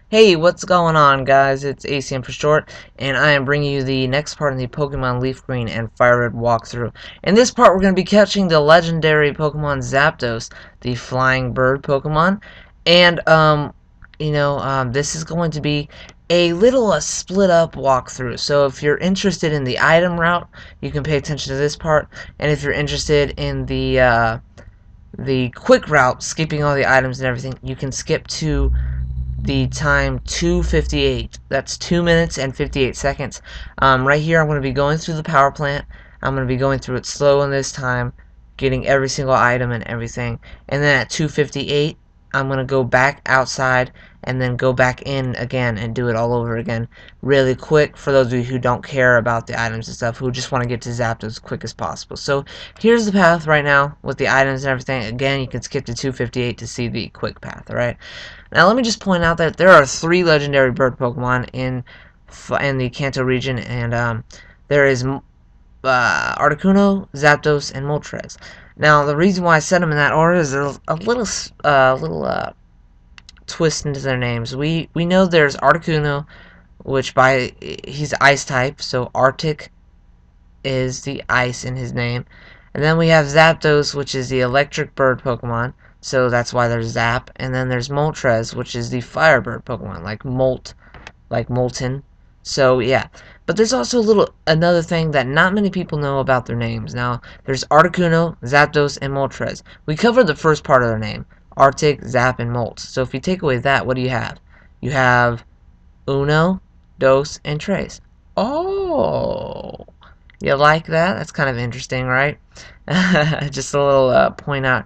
Hey, what's going on, guys? It's ACM for short, and I am bringing you the next part in the Pokemon Leaf Green and Fire Red walkthrough. In this part, we're going to be catching the legendary Pokemon Zapdos, the flying bird Pokemon, and this is going to be a little split up walkthrough. So if you're interested in the item route, you can pay attention to this part, and if you're interested in the quick route, skipping all the items and everything, you can skip to the time 2:58. That's 2 minutes and 58 seconds. Right here, I'm going to be going through the power plant. I'm going to be going through it slow in this time, getting every single item and everything. And then at 2:58, I'm going to go back outside and then go back in again and do it all over again really quick for those of you who don't care about the items and stuff, who just want to get to Zapdos as quick as possible. So here's the path right now with the items and everything. Again, you can skip to 2:58 to see the quick path, alright? Now let me just point out that there are 3 legendary bird Pokemon in the Kanto region, and there is Articuno, Zapdos, and Moltres. Now the reason why I set them in that order is there's a little twist into their names. We know there's Articuno, which he's ice type, so Arctic is the ice in his name. And then we have Zapdos, which is the electric bird Pokemon, so that's why there's Zap. And then there's Moltres, which is the firebird Pokemon, like molten. So yeah, but there's also another thing that not many people know about their names. Now there's Articuno, Zapdos, and Moltres. We covered the first part of their name: Arctic, Zap, and Molt. So if you take away that, what do you have? You have Uno, Dos, and Tres. Oh, you like that? That's kind of interesting, right? Just a little point out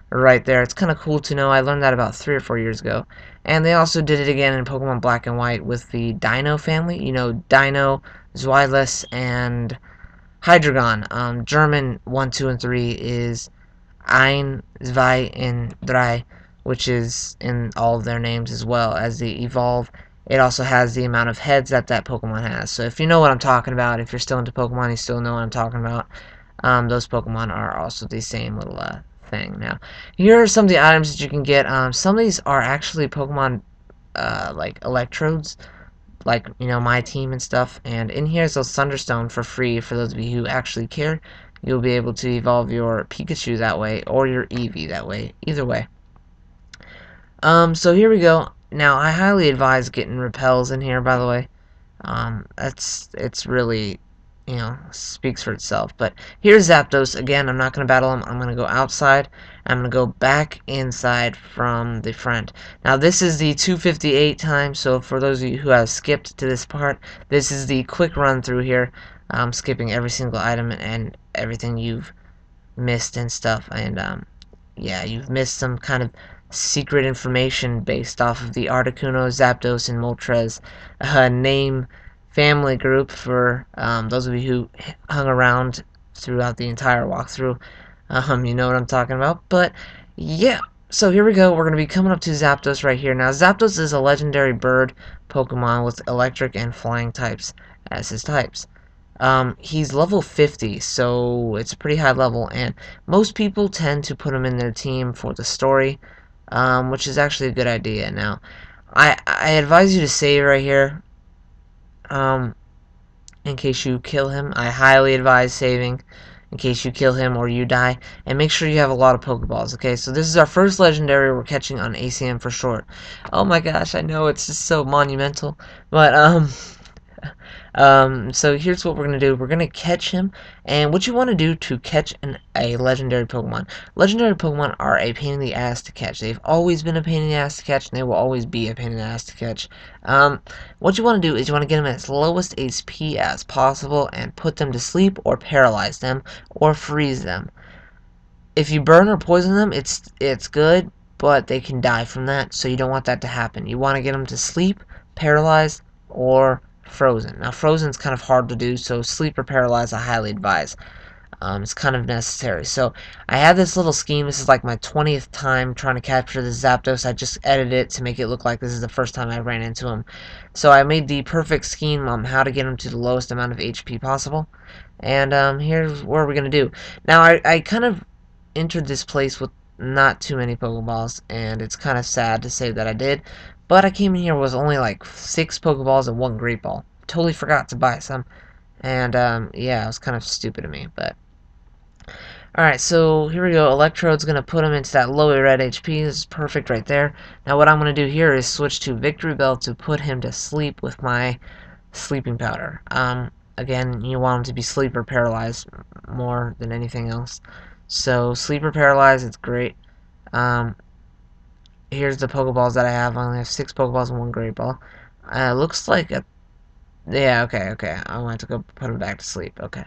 right there. It's kind of cool to know. I learned that about 3 or 4 years ago. And they also did it again in Pokemon Black and White with the Dino family. You know, Dino, Zweilous, and Hydreigon. German 1, 2, and 3 is Ein, Zwei, and Drei, which is in all of their names as well. As they evolve, it also has the amount of heads that Pokemon has. So if you know what I'm talking about, if you're still into Pokemon, you still know what I'm talking about. Those Pokemon are also the same little thing. Now, here are some of the items that you can get. Some of these are actually Pokemon like electrodes, like, you know, my team and stuff. And in here is a Thunderstone for free for those of you who actually care. You'll be able to evolve your Pikachu that way, or your Eevee that way. Either way. So here we go. Now, I highly advise getting repels in here, by the way. It's really, you know, speaks for itself. But here's Zapdos. Again, I'm not going to battle him. I'm going to go outside. I'm going to go back inside from the front. Now, this is the 2:58 time, so for those of you who have skipped to this part, this is the quick run through here. I'm skipping every single item and everything you've missed and stuff. And, yeah, you've missed some kind of secret information based off of the Articuno, Zapdos, and Moltres name family group for those of you who hung around throughout the entire walkthrough. You know what I'm talking about. But yeah, so here we go. We're going to be coming up to Zapdos right here. Now, Zapdos is a legendary bird Pokemon with electric and flying types as his types. He's level 50, so it's a pretty high level, and most people tend to put him in their team for the story, which is actually a good idea. Now, I advise you to save right here, in case you kill him. I highly advise saving in case you kill him or you die, and make sure you have a lot of Pokeballs. Okay, so this is our first legendary we're catching on ACM for short. Oh my gosh, I know it's just so monumental, but so here's what we're going to do. We're going to catch him, and what you want to do to catch a legendary Pokemon. Legendary Pokemon are a pain in the ass to catch. They've always been a pain in the ass to catch, and they will always be a pain in the ass to catch. What you want to do is you want to get them at its lowest HP as possible and put them to sleep or paralyze them or freeze them. If you burn or poison them, it's good, but they can die from that, so you don't want that to happen. You want to get them to sleep, paralyzed, or frozen. Now, frozen's kind of hard to do, so sleep or paralyze I highly advise. It's kind of necessary. So I have this little scheme. This is like my 20th time trying to capture the Zapdos. I just edited it to make it look like this is the first time I ran into him. So I made the perfect scheme on how to get him to the lowest amount of HP possible. And here's what we're going to do. Now, I kind of entered this place with not too many Pokeballs, and it's kind of sad to say that I did. But I came in here with only like 6 Pokeballs and 1 Great Ball. Totally forgot to buy some. And, yeah, it was kind of stupid of me, but... Alright, so here we go. Electrode's going to put him into that lower red HP. This is perfect right there. Now what I'm going to do here is switch to Victory Bell to put him to sleep with my sleeping powder. Again, you want him to be sleeper paralyzed more than anything else. So, sleeper paralyzed, it's great. Here's the Pokeballs that I have. I only have 6 Pokeballs and 1 Great Ball. Looks like a... Yeah, okay. I want to go put him back to sleep. Okay.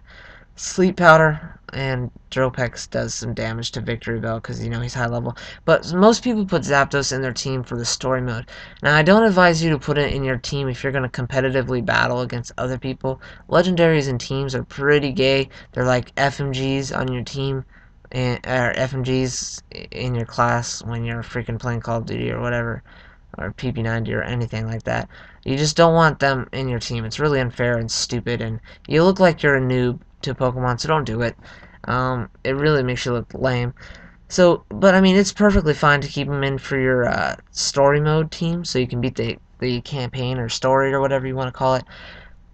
Sleep Powder and Dropex does some damage to Victory Bell because, you know, he's high level. But most people put Zapdos in their team for the story mode. Now, I don't advise you to put it in your team if you're going to competitively battle against other people. Legendaries and teams are pretty gay. They're like FMGs on your team, or FMGs in your class when you're freaking playing Call of Duty or whatever, or PP90 or anything like that. You just don't want them in your team. It's really unfair and stupid, and you look like you're a noob to Pokemon, so don't do it. It really makes you look lame. So, but I mean, it's perfectly fine to keep him in for your story mode team, so you can beat the campaign or story or whatever you want to call it.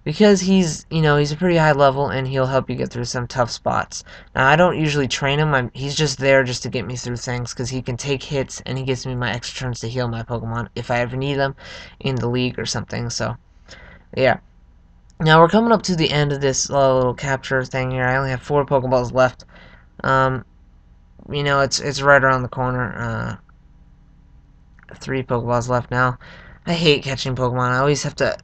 Because he's, you know, he's a pretty high level, and he'll help you get through some tough spots. Now, I don't usually train him. He's just there just to get me through things, because he can take hits, and he gives me my extra turns to heal my Pokemon if I ever need them in the league or something. So, yeah. Now, we're coming up to the end of this little capture thing here. I only have 4 Pokeballs left. You know, it's right around the corner. 3 Pokeballs left now. I hate catching Pokemon. I always have to...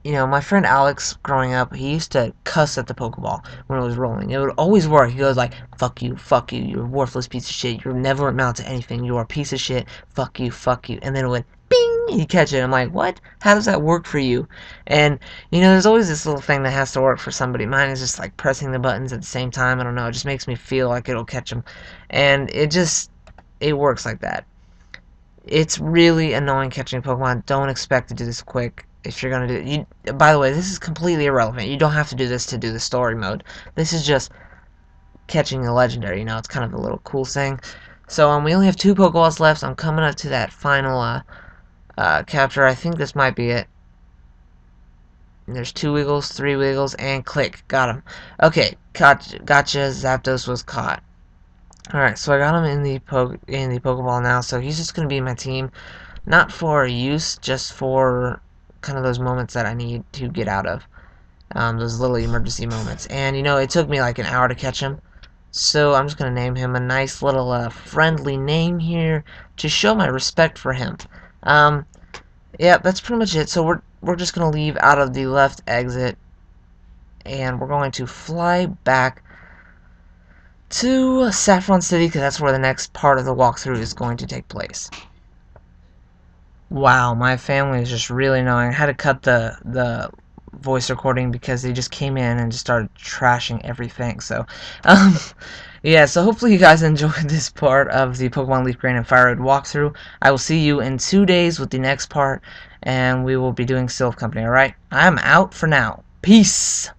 You know, my friend Alex, growing up, he used to cuss at the Pokeball when it was rolling. It would always work. He goes like, fuck you, you're a worthless piece of shit, you'll never amount to anything, you're a piece of shit, fuck you, and then it would, bing, he'd catch it. I'm like, what? How does that work for you? And, you know, there's always this little thing that has to work for somebody. Mine is just like pressing the buttons at the same time. I don't know, it just makes me feel like it'll catch them. And it works like that. It's really annoying catching Pokemon. Don't expect to do this quick. If you're gonna do it, by the way, this is completely irrelevant. You don't have to do this to do the story mode. This is just catching a legendary. You know, it's kind of a little cool thing. So we only have 2 Pokeballs left. I'm coming up to that final capture. I think this might be it. And there's 2 Wiggles, 3 Wiggles, and click. Got him. Okay, gotcha. Zapdos was caught. All right, so I got him in the Pokeball now. So he's just gonna be in my team, not for use, just for kind of those moments that I need to get out of, those little emergency moments. And you know, it took me like an hour to catch him, so I'm just gonna name him a nice little friendly name here to show my respect for him. Yeah, that's pretty much it. So we're just gonna leave out of the left exit, and we're going to fly back to Saffron City because that's where the next part of the walkthrough is going to take place. Wow, my family is just really annoying. I had to cut the voice recording because they just came in and just started trashing everything. So, yeah, so hopefully you guys enjoyed this part of the Pokemon Leaf Green and Fire Red walkthrough. I will see you in 2 days with the next part, and we will be doing Sylph Company, alright? I'm out for now. Peace!